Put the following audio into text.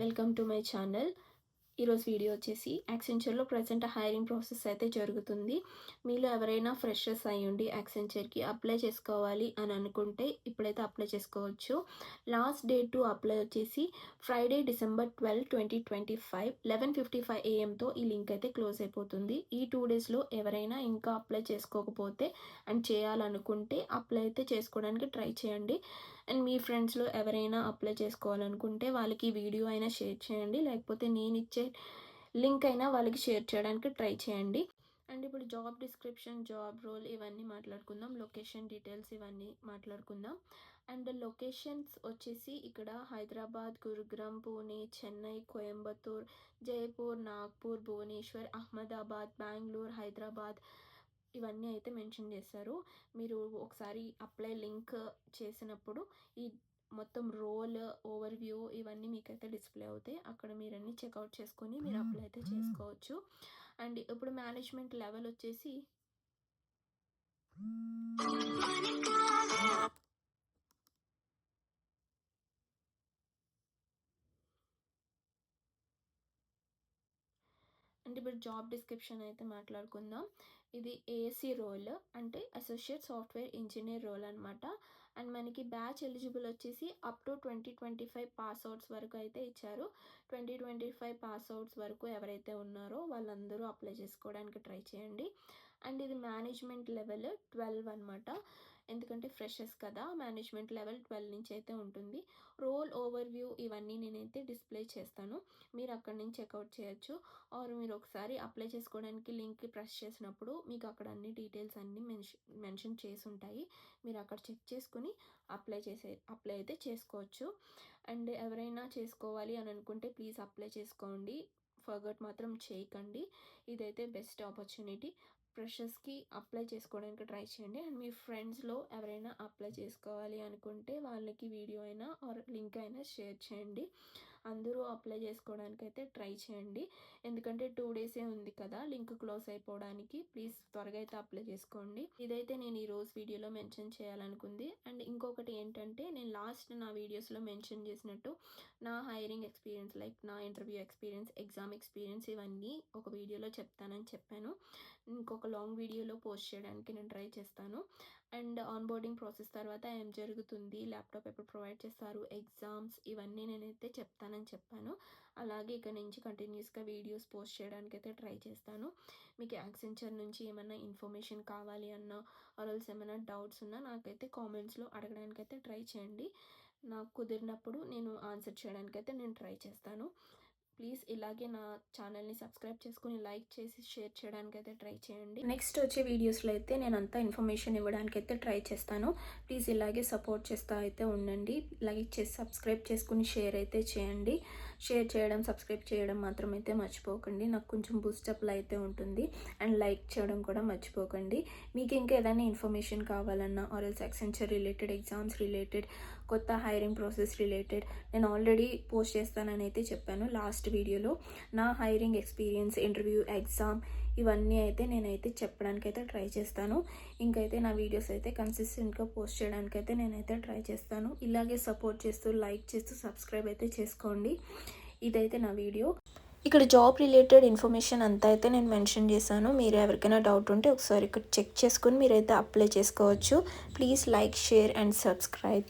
Welcome to my channel. ఈరోజు video వచ్చేసి యాక్సెంచర్లో present hiring process అయితే జరుగుతుంది. మీలో ఎవరైనా ఫ్రెషర్స్ అయ్యుండి యాక్సెంచర్కి అప్లై చేసుకోవాలి అని అనుకుంటే ఇప్పుడైతే అప్లై చేసుకోవచ్చు. లాస్ట్ డేట్ టు అప్లై వచ్చేసి ఫ్రైడే December 12, 2025 11:55 AM ఈ లింక్ అయితే క్లోజ్ అయిపోతుంది. ఈ 2 డేస్లో ఎవరైనా ఇంకా అప్లై చేసుకోకపోతే అండ్ చేయాలనుకుంటే అప్లై అయితే చేసుకోవడానికి ట్రై చేయండి. అండ్ మీ ఫ్రెండ్స్లో ఎవరైనా అప్లై చేసుకోవాలనుకుంటే వాళ్ళకి వీడియో అయినా షేర్ చేయండి, లేకపోతే నేను ఇచ్చే లింక్ అయినా వాళ్ళకి షేర్ చేయడానికి ట్రై చేయండి. అండ్ ఇప్పుడు జాబ్ డిస్క్రిప్షన్, జాబ్ రోల్ ఇవన్నీ మాట్లాడుకుందాం. లొకేషన్ డీటెయిల్స్ ఇవన్నీ మాట్లాడుకుందాం. అండ్ లొకేషన్స్ వచ్చేసి ఇక్కడ హైదరాబాద్, గురుగ్రామ్, పూణే, చెన్నై, కోయంబత్తూర్, జైపూర్, నాగ్పూర్, భువనేశ్వర్, అహ్మదాబాద్, బెంగళూరు, హైదరాబాద్ ఇవన్నీ అయితే మెన్షన్ చేశారు. మీరు ఒకసారి అప్లై లింక్ చేసినప్పుడు ఈ మొత్తం రోల్ ఓవర్వ్యూ ఇవన్నీ మీకైతే డిస్ప్లే అవుతాయి. అక్కడ మీరు అన్నీ చెక్అవుట్ చేసుకొని మీరు అప్లై అయితే చేసుకోవచ్చు. అండ్ ఇప్పుడు మేనేజ్మెంట్ లెవెల్ వచ్చేసి అంటే ఇప్పుడు జాబ్ డిస్క్రిప్షన్ అయితే మాట్లాడుకుందాం. ఇది ఏసీ రోల్ అంటే అసోసియేట్ సాఫ్ట్వేర్ ఇంజనీర్ రోల్ అనమాట. అండ్ మనకి బ్యాచ్ ఎలిజిబుల్ వచ్చేసి అప్ టు 2025 పాస్అవుట్స్ వరకు అయితే ఇచ్చారు. 2025 పాస్అవుట్స్ వరకు ఎవరైతే ఉన్నారో వాళ్ళందరూ అప్లై చేసుకోవడానికి ట్రై చేయండి. అండ్ ఇది మేనేజ్మెంట్ లెవెల్ 12 అనమాట. ఎందుకంటే ఫ్రెషర్స్ కదా, మేనేజ్మెంట్ లెవెల్ 12 నుంచి అయితే ఉంటుంది. రోల్ ఓవర్వ్యూ ఇవన్నీ నేనైతే డిస్ప్లే చేస్తాను, మీరు అక్కడి నుంచి చెక్అవుట్ చేయొచ్చు. ఆర్ మీరు ఒకసారి అప్లై చేసుకోవడానికి లింక్ ప్రెస్ చేసినప్పుడు మీకు అక్కడ అన్ని డీటెయిల్స్ అన్నీ మెన్షన్ చేసి ఉంటాయి. మీరు అక్కడ చెక్ చేసుకుని అప్లై అయితే చేసుకోవచ్చు. అండ్ ఎవరైనా చేసుకోవాలి అని అనుకుంటే ప్లీజ్ అప్లై చేసుకోండి, ఫర్గట్ మాత్రం చేయకండి. ఇదైతే బెస్ట్ ఆపర్చునిటీ. ఫ్రెషర్స్కి అప్లై చేసుకోవడానికి ట్రై చేయండి. అండ్ మీ ఫ్రెండ్స్లో ఎవరైనా అప్లై చేసుకోవాలి అనుకుంటే వాళ్ళకి వీడియో అయినా ఆర్ లింక్ అయినా షేర్ చేయండి. అందరూ అప్లై చేసుకోవడానికి అయితే ట్రై చేయండి. ఎందుకంటే 2 డేసే ఉంది కదా లింక్ క్లోజ్ అయిపోవడానికి. ప్లీజ్ త్వరగా అయితే అప్లై చేసుకోండి. ఇదైతే నేను ఈరోజు వీడియోలో మెన్షన్ చేయాలనుకుంది. అండ్ ఇంకొకటి ఏంటంటే నేను లాస్ట్ నా వీడియోస్లో మెన్షన్ చేసినట్టు నా హైరింగ్ ఎక్స్పీరియన్స్, లైక్ నా ఇంటర్వ్యూ ఎక్స్పీరియన్స్, ఎగ్జామ్ ఎక్స్పీరియన్స్ ఇవన్నీ ఒక వీడియోలో చెప్తానని చెప్పాను. ఇంకొక లాంగ్ వీడియోలో పోస్ట్ చేయడానికి నేను ట్రై చేస్తాను. అండ్ ఆన్బోర్డింగ్ ప్రాసెస్ తర్వాత ఏం జరుగుతుంది, ల్యాప్టాప్ ఎప్పుడు ప్రొవైడ్ చేస్తారు, ఎగ్జామ్స్ ఇవన్నీ నేనైతే చెప్తానని చెప్పాను. అలాగే ఇక్కడ నుంచి కంటిన్యూస్గా వీడియోస్ పోస్ట్ చేయడానికి అయితే ట్రై చేస్తాను. మీకు యాక్సెంచర్ నుంచి ఏమైనా ఇన్ఫర్మేషన్ కావాలి అన్నా ఆర్ఎల్స్ ఏమైనా డౌట్స్ ఉన్నా నాకైతే కామెంట్స్లో అడగడానికైతే ట్రై చేయండి. నాకు కుదిరినప్పుడు నేను ఆన్సర్ చేయడానికైతే నేను ట్రై చేస్తాను. ప్లీజ్ ఇలాగే నా ఛానల్ని సబ్స్క్రైబ్ చేసుకుని లైక్ చేసి షేర్ చేయడానికి అయితే ట్రై చేయండి. నెక్స్ట్ వచ్చే వీడియోస్లో అయితే నేను అంతా ఇన్ఫర్మేషన్ ఇవ్వడానికి అయితే ట్రై చేస్తాను. ప్లీజ్ ఇలాగే సపోర్ట్ చేస్తూ అయితే ఉండండి. లైక్ చేసి సబ్స్క్రైబ్ చేసుకుని షేర్ అయితే చేయండి. షేర్ చేయడం, సబ్స్క్రైబ్ చేయడం మాత్రం అయితే మర్చిపోకండి. నాకు కొంచెం బూస్టప్లో అయితే ఉంటుంది. అండ్ లైక్ చేయడం కూడా మర్చిపోకండి. మీకు ఇంకా ఏదైనా ఇన్ఫర్మేషన్ కావాలన్నా ఆర్ఎల్స్ యాక్సెంచర్ రిలేటెడ్, ఎగ్జామ్స్ రిలేటెడ్, కొత్త హైరింగ్ ప్రాసెస్ రిలేటెడ్ నేను ఆల్రెడీ పోస్ట్ చేస్తానని అయితే చెప్పాను లాస్ట్ వీడియోలో. నా హైరింగ్ ఎక్స్పీరియన్స్, ఇంటర్వ్యూ, ఎగ్జామ్ ఇవన్నీ అయితే నేనైతే చెప్పడానికి అయితే ట్రై చేస్తాను. ఇంకైతే నా వీడియోస్ అయితే కన్సిస్టెంట్గా పోస్ట్ చేయడానికి అయితే నేనైతే ట్రై చేస్తాను. ఇలాగే సపోర్ట్ చేస్తూ, లైక్ చేస్తూ, సబ్స్క్రైబ్ అయితే చేసుకోండి. ఇదైతే నా వీడియో. ఇక్కడ జాబ్ రిలేటెడ్ ఇన్ఫర్మేషన్ అంతా అయితే నేను మెన్షన్ చేశాను. మీరు ఎవరికైనా డౌట్ ఉంటే ఒకసారి ఇక్కడ చెక్ చేసుకుని మీరైతే అప్లై చేసుకోవచ్చు. Please like, share and subscribe.